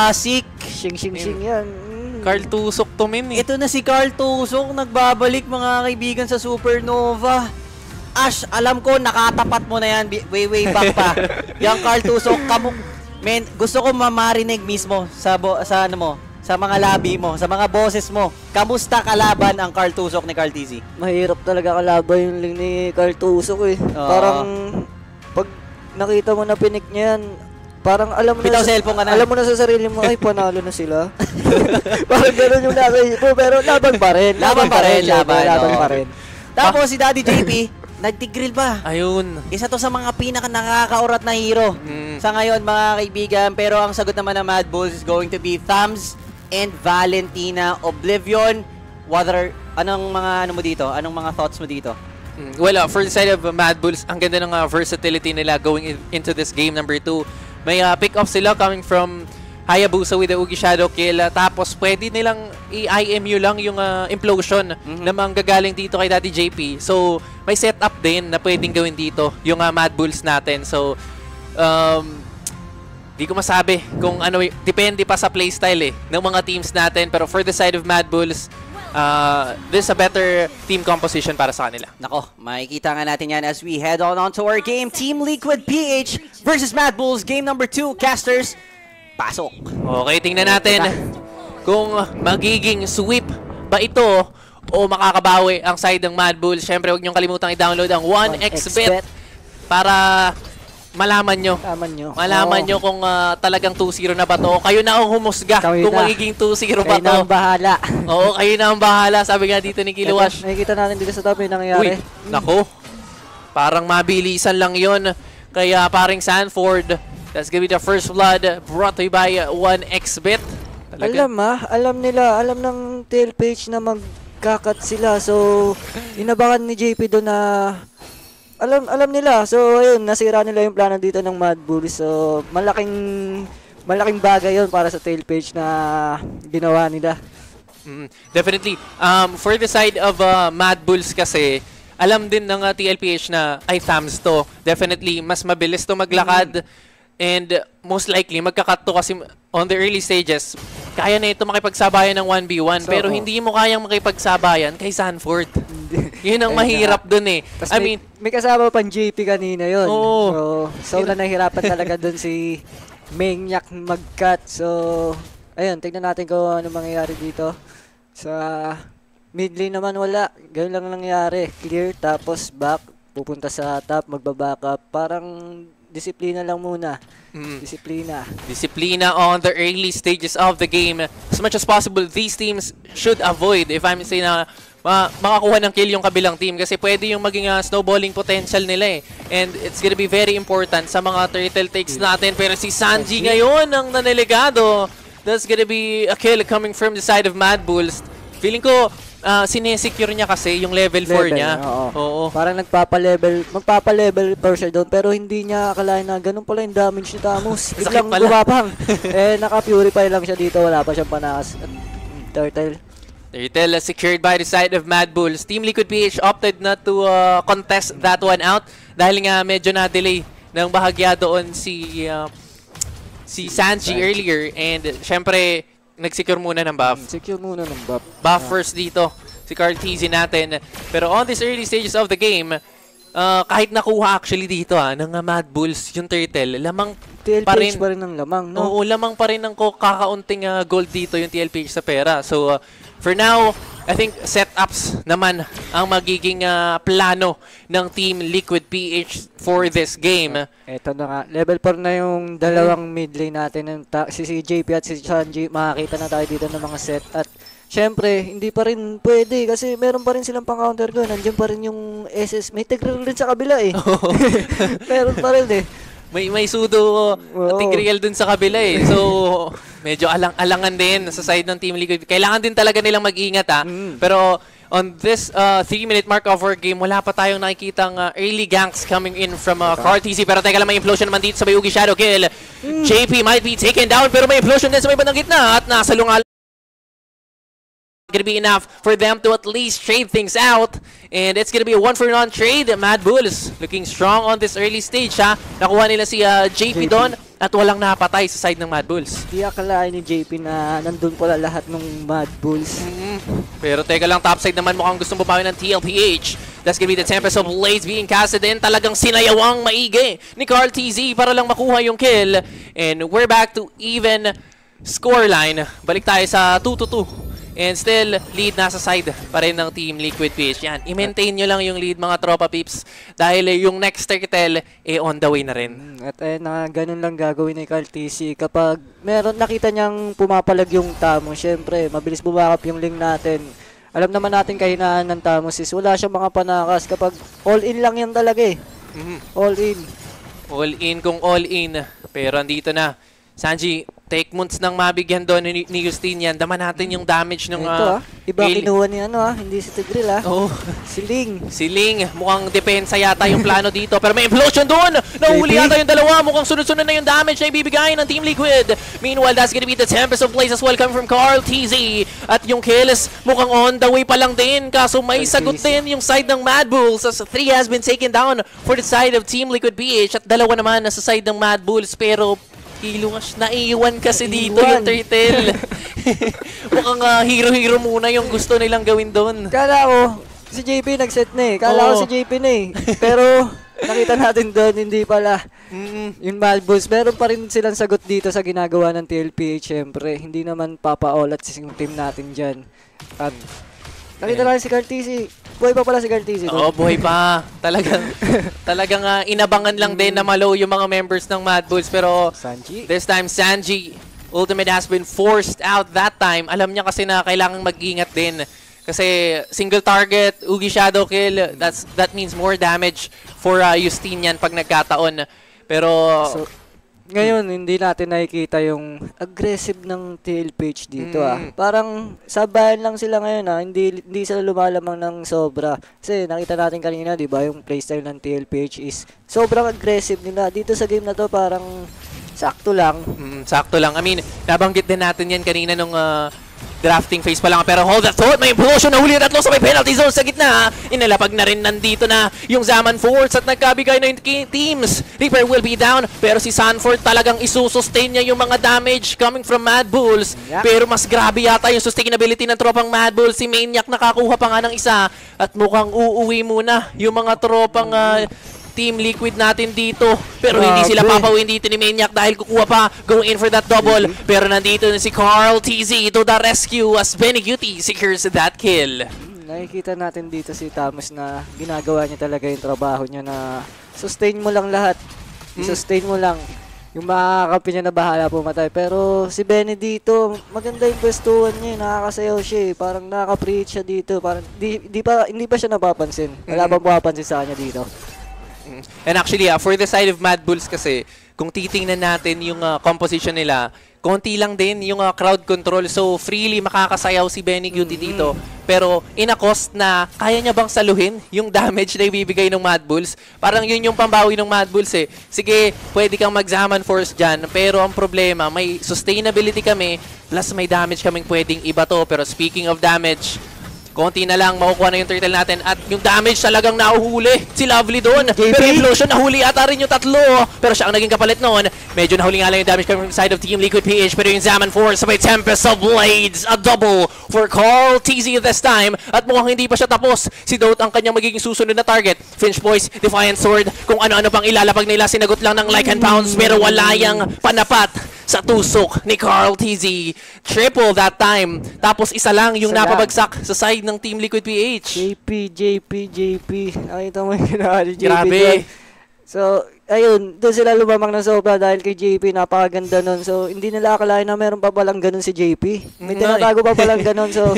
Classic. Shing yan. Carl Tusok to min eh. Ito na si Carl Tusok, nagbabalik mga kaibigan sa Supernova. Ash, alam ko nakatapat mo na yan way back pa. Yang Carl Tusok, men, gusto ko mamarinig mismo sa ano mo, sa mga labi mo, sa mga boses mo. Kamusta kalaban ang Carl Tusok ni Carl TZ? Mahirap talaga kalaban yung link ni Carl Tusok eh. Parang pag nakita mo na pinik niya yan, parang alam mo na, alam mo na sa sarili mo, ay panalo na sila. Parang gano'n yung nasa pero laban pa rin. Laban pa rin. Tapos si Daddy JP, nagtigril pa. Ayun. Isa to sa mga pinaka nakakaurat na hero sa ngayon mga kaibigan. Pero ang sagot naman ng Mad Bulls is going to be Thams and Valentina Oblivion. Anong mga ano mo dito? Anong mga thoughts mo dito? Well, for the side of Mad Bulls, ang ganda ng versatility nila going into this game number 2. May pick-off sila coming from Hayabusa with the Ugi Shadow Kill. Tapos pwede nilang i-IMU lang yung implosion na manggagaling dito kay Daddy JP. So, may setup din na pwedeng gawin dito yung Mad Bulls natin. So, di ko masabi kung ano, depende pa sa playstyle ng mga teams natin. Pero for the side of Mad Bulls, this is a better team composition para sa kanila. Nako, makikita nga natin yan as we head on to our game. Team Liquid PH versus Mad Bulls. Game number 2, Casters. Pasok. Okay, tingnan natin kung magiging sweep ba ito o makakabawi ang side ng Mad Bulls. Siyempre, huwag niyong kalimutang i-download ang 1xBet para malaman nyo kung talagang 2-0 na ba to. Kayo na ang humusga kung magiging 2-0 ba to. Kayo na ang bahala. Oo, kayo na ang bahala. Sabi nga dito ni Kiluwash. Nakikita natin dito sa top yung nangyayari. Uy, nako. Parang mabilisan lang yon. Kaya paring Sanford, that's gonna be the first blood brought to you by 1xBet. Alam nila, alam ng tail page na magkakat sila. So, inabangan ni JP doon na alam nila. So, ayun, nasira nila yung plano dito ng Mad Bulls. So, malaking bagay yun para sa tail page na ginawa nila. Definitely. For the side of Mad Bulls kasi, alam din ng TLPH na ay Thams to. Definitely, mas mabilis to maglakad. And most likely, magkakat to kasi on the early stages, kaya na ito makipagsabayan ng 1v1. So, pero hindi mo kayang makipagsabayan kay Sanford. Yun ang mahirap dun eh. I mean, may kasama pang JP kanina yun. So nahihirapan talaga dun si Maniac mag-cut. So, ayun, tignan natin kung ano mangyayari dito. Sa mid lane naman wala. Ganun lang nangyayari. Clear, tapos back. Pupunta sa top, magbaback up. Parang disiplina lang muna. Disiplina on the early stages of the game. As much as possible, these teams should avoid, if I'm saying na makakuha ng kill yung kabilang team kasi pwede yung maging snowballing potential nila eh. And it's gonna be very important sa mga turtle takes natin. Pero si Sanji ngayon ang nanelegado. That's gonna be a kill coming from the side of Mad Bulls. Feeling ko, sinesecure niya kasi yung level 4 niya. Oo. Parang magpapa-level per siya doon pero hindi niya akalain na ganun pala yung damage ni Tamus. Biglang gumapang. Naka-purify lang siya dito. Wala pa siyang panakas. Turtle secured by the side of Mad Bulls. Team Liquid PH opted not to contest that one out dahil nga medyo na-delay ng bahagya doon si Sanji earlier. And syempre, nag-secure muna ng buff. Buff first dito, si Carl TZ natin. Pero on these early stages of the game, kahit nakuha actually dito ng Mad Bulls yung turtle, lamang pa rin ng lamang, no? Oo, lamang pa rin ng kakaunting gold dito yung TLPH sa pera. So, for now, I think setups naman ang magiging plano ng Team Liquid PH for this game. Eto na nga, level 4 na yung dalawang mid lane natin. Si JP at si Sanji, makakita na tayo dito ng mga set. At syempre, hindi pa rin pwede kasi meron pa rin silang pang-counter gun. Nandiyan pa rin yung SS. May Tigreal din sa kabila eh. Meron pa rin eh. May sudo Tigreal dun sa kabila eh. So, medyo alangan din sa side ng Team Liquid. Kailangan din talaga nilang mag-ingat Pero on this 3-minute mark of our game, wala pa tayong nakikitang early ganks coming in from Carl TZ. Pero teka lang, may implosion naman dito sa Bayugi Shadow Kill. JP might be taken down pero may implosion din sa may bandang gitna at nasa lungal. Gonna be enough for them to at least trade things out, and it's gonna be a 1-for-1 trade. Mad Bulls looking strong on this early stage Nakuha nila si JP doon at walang napatay sa side ng Mad Bulls. Di akalain ni JP na nandun pala lahat ng Mad Bulls. Pero teka lang, topside naman mukhang gustong bumawi ng TLPH. That's gonna be the Tempest of Blades being casted in. Talagang sinayawang maigi ni Carl TZ para lang makuha yung kill. And we're back to even scoreline. Balik tayo sa 2-2. And still, lead nasa side pa rin ng Team Liquid PH. Yan, i-maintain nyo lang yung lead mga tropa peeps. Dahil yung next turtle, on the way na rin. At na ganun lang gagawin ni Carl TC. Kapag meron nakita niyang pumapalag yung Tamo, syempre, mabilis bumakap yung link natin. Alam naman natin kahinaan ng Tamo is wala siyang mga panakas. Kapag all-in lang yan talaga eh. All-in. All-in kung all-in. Pero andito na. Sanji, take months nang mabigyan doon ni Justinian. Dama natin yung damage ng... Iba kinuha ni hindi si Tigril Oh. Si Ling. Si Ling, mukhang depensa yata yung plano dito. Pero may implosion doon! Nahuli yata yung dalawa. Mukhang sunod-sunod na yung damage na ibibigay ng Team Liquid. Meanwhile, that's gonna be the Tempest of Blaze as well coming from Carl TZ. At yung kills, mukhang on the way pa lang din. Kaso may sagot din yung side ng Mad Bulls as 3 has been taken down for the side of Team Liquid PH. At dalawa naman nasa side ng Mad Bulls. Pero ilungas, naiiwan kasi dito yung turtle. Mukhang hero-hero muna yung gusto nilang gawin doon. Kala ko, si JP nag-set na eh. Kala ko si JP na eh. Pero nakita natin doon, hindi pala. Yung Mad Bulls, meron pa rin silang sagot dito sa ginagawa ng TLPH syempre. Hindi naman papaulat yung team natin dyan. At nakita natin si Carl TC. Buhay pa pala si Carl TC. Oo, buhay pa. Talagang inabangan lang din na malo yung mga members ng Mad Bulls. Pero Sanji. This time, Sanji Ultimate has been forced out that time. Alam niya kasi na kailangang mag-ingat din. Kasi single target, Ugi Shadow Kill, that means more damage for Justinian pag nagkataon. Pero... Ngayon, hindi natin nakikita yung aggressive ng TLPH dito Parang sabayan lang sila ngayon Hindi sila lumalamang ng sobra. Kasi nakita natin kanina, di ba, yung playstyle ng TLPH is sobrang aggressive nila. Dito sa game na to, parang sakto lang. Sakto lang. I mean, nabanggit din natin yan kanina nung drafting phase pa lang. Pero hold that thought, may implosion na huli at tatlo sa may penalty zone sa gitna. Inalapag na rin nandito na yung Zaman Force at nagkabigay na yung teams. Reaper will be down, pero si Sanford talagang isusustain niya yung mga damage coming from Mad Bulls. Pero mas grabe yata yung sustainability ng tropang Mad Bulls. Si Maniac nakakuha pa nga ng isa at mukhang uuwi muna yung mga tropang Team Liquid natin dito. Pero hindi sila papawin dito ni Maniac dahil kukuha pa, going in for that double. Pero nandito na si Carl TZ to the rescue as Benny Cutie secures that kill. Nakikita natin dito si Thomas na ginagawa niya talaga yung trabaho niya na sustain mo lang lahat. Sustain mo lang. Yung makakakampi niya na bahala pumatay. Pero si Benny dito, maganda yung pwestuhan niya. Nakakasayaw siya eh. Parang nakaka-preach siya dito. Parang hindi pa siya napapansin. Wala bang mapapansin sa kanya dito? And actually, for the side of Mad Bulls kasi, kung titingnan natin yung composition nila, konti lang din yung crowd control. So, freely makakasayaw si Benny Cutie dito. Pero, in a cost na, kaya niya bang saluhin yung damage na ibibigay ng Mad Bulls? Parang yun yung pambawi ng Mad Bulls eh. Sige, pwede kang mag-Zaman Force dyan. Pero, ang problema, may sustainability kami, plus may damage kaming pwedeng iba to. Pero, speaking of damage, konti na lang, makukuha na yung turtle natin. At yung damage talagang nahuhuli. Si Lovely doon. Pero implosion, nahuli ata rin yung tatlo. Pero siya ang naging kapalit noon. Medyo nahuli nga lang yung damage coming from the side of Team Liquid PH. Pero yung Zaman Force by Tempest of Blades. A double for Carl TZ this time. At mukhang hindi pa siya tapos. Si Dote ang kanyang magiging susunod na target. Finch Boys, Defiant Sword. Kung ano-ano pang ilalapag nila. Sinagot lang ng like and pounds. Pero wala yung panapat sa tusok ni Carl TZ. Triple that time. Tapos isa lang yung napabagsak sa side ng Team Liquid PH. JP. Nakita mo yung ginawa ni JP. Grabe. Doon. So, ayun, doon sila lumamang ng sobra dahil kay JP, napakaganda nun. So, hindi nila akalain na meron pa palang ganun si JP. May tinatago pa palang ganun. So,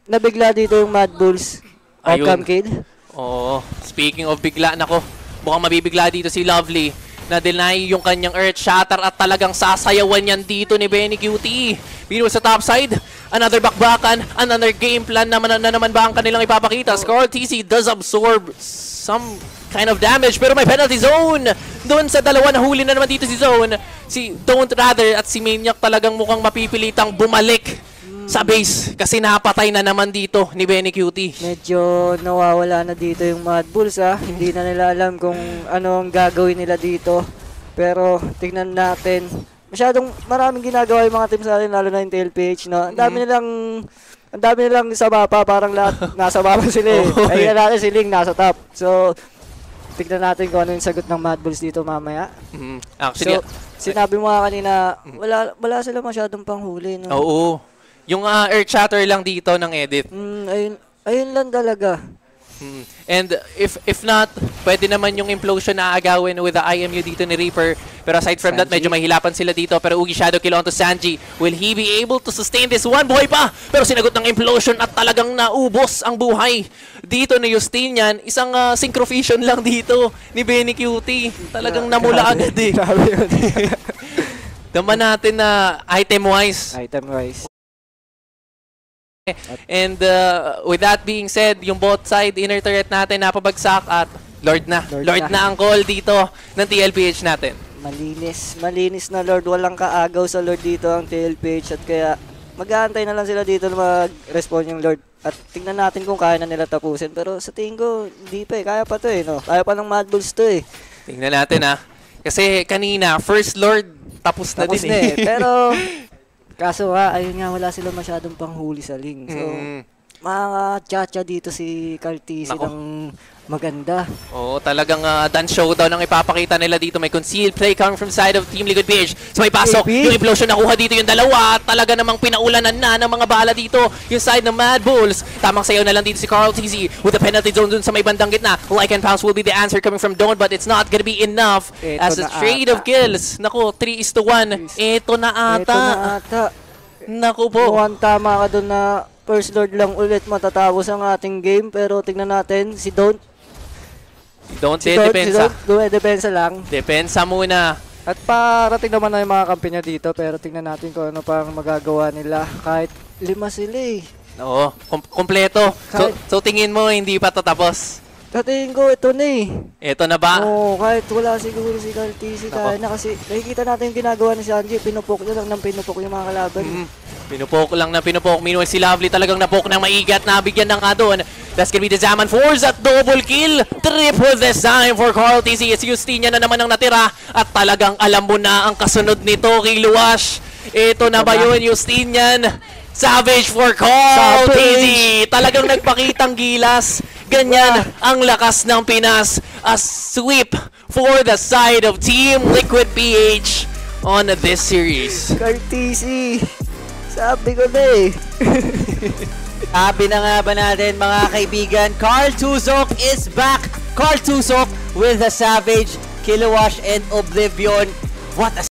nabigla dito yung Mad Bulls. Outcome kill. Oo. Speaking of bigla, nako, mukhang mabibigla dito si Lovely. Na-deny yung kanyang Earth Shatter at talagang sasayawan yan dito ni Benny Cutie. Meanwhile sa top side, another bakbakan, another game plan na naman ba ang kanilang ipapakita? Carl TZ does absorb some kind of damage pero may penalty zone. Doon sa dalawa nahuli na naman dito si Zone. Si Don't Rather at si Maniac talagang mukhang mapipilitang bumalik sa base kasi napatay na naman dito ni Benny Cutie. Medyo nawawala na dito yung Mad Bulls Hindi na nila alam kung ano ang gagawin nila dito. Pero tingnan natin. Masyadong maraming ginagawa yung mga team sa atin, lalo na yung TLPH, no? Ang dami nilang sa mapa, parang lahat nasa mapa sila eh. Ayun natin si Ling nasa top. So, tignan natin kung ano yung sagot ng Mad Bulls dito mamaya. Actually, So, sinabi mo nga kanina, wala sila masyadong panghuli, no? oo. Yung Earth Shatter lang dito ng edit. Ayun lang talaga. And if not, pwede naman yung implosion na agawin with the IMU dito ni Reaper. Pero aside from that, medyo mahirapan sila dito. Pero Ugi Shadow kill onto Sanji. Will he be able to sustain this one? Buhay pa! Pero sinagot ng implosion at talagang naubos ang buhay dito ni Justinian. Isang synchrofusion lang dito ni Benny Cutie. Talagang namula agad eh. Daman natin na item-wise. And with that being said, yung bot side inner turret natin napabagsak at Lord na ang call dito ng TLPH natin. Malinis na Lord. Walang kaagaw sa Lord dito ang TLPH at kaya mag-aantay na lang sila dito na mag-respond yung Lord. At tingnan natin kung kaya na nila tapusin. Pero sa tingin ko, hindi pa eh. Kaya pa to eh, no? Kaya pa ng Mad Bulls to eh. Tingnan natin kasi kanina, first Lord, tapos na din eh. Pero kaso nga, ayun nga, wala sila masyadong panghuli sa Ling. So, mga chacha dito si Cartesi ng maganda. Oo, talagang dance showdown ang ipapakita nila dito. May concealed play coming from side of Team Liquid PH. So may pasok, yung implosion nakuha dito yung dalawa. Talaga namang pinaulanan na ng mga bala dito yung side ng Mad Bulls. Tamang sayaw na lang dito si Carl TZ with the penalty zone dun sa may bandang gitna. Like and Pounce will be the answer coming from Dawn, but it's not gonna be enough as a trade of kills. Naku, 3-1. Ito na ata. Naku po. Mukhang tama ka dun na First Lord lang ulit matatapos ang ating game. Pero tingnan natin, si Don't depensa lang. Depensa muna. At parating naman na yung mga kampi niya dito. Pero tingnan natin kung ano pang magagawa nila. Kahit 5 sila eh. Oo, kompleto. So tingin mo hindi pa tatapos? Tingin ko ito na eh. Ito na ba? Oo, kahit wala siguro si Cartesi kaya na kasi nakikita natin yung ginagawa ni Sanji. Pinupok niya lang ng pinupok yung mga kalaban. Pinupok lang na pinupok. Meanwhile, si Lovely talagang napok ng maigat. Nabigyan ng doon. That's gonna be the Zaman Force at double kill. Triple this time for Carl TZ. It's Justinian na naman ang natira. At talagang alam mo na ang kasunod nito kay Luwash. Ito na ba yun, Justinian? Savage for Carl TZ. Talagang nagpakitang gilas. Ganyan ang lakas ng Pinas. A sweep for the side of Team Liquid PH on this series. Cartesi. Sabi ko na eh. Sabi na nga ba natin mga kaibigan, Carl Tusok is back. Carl Tusok with the Savage, Kilowash, and Oblivion. What a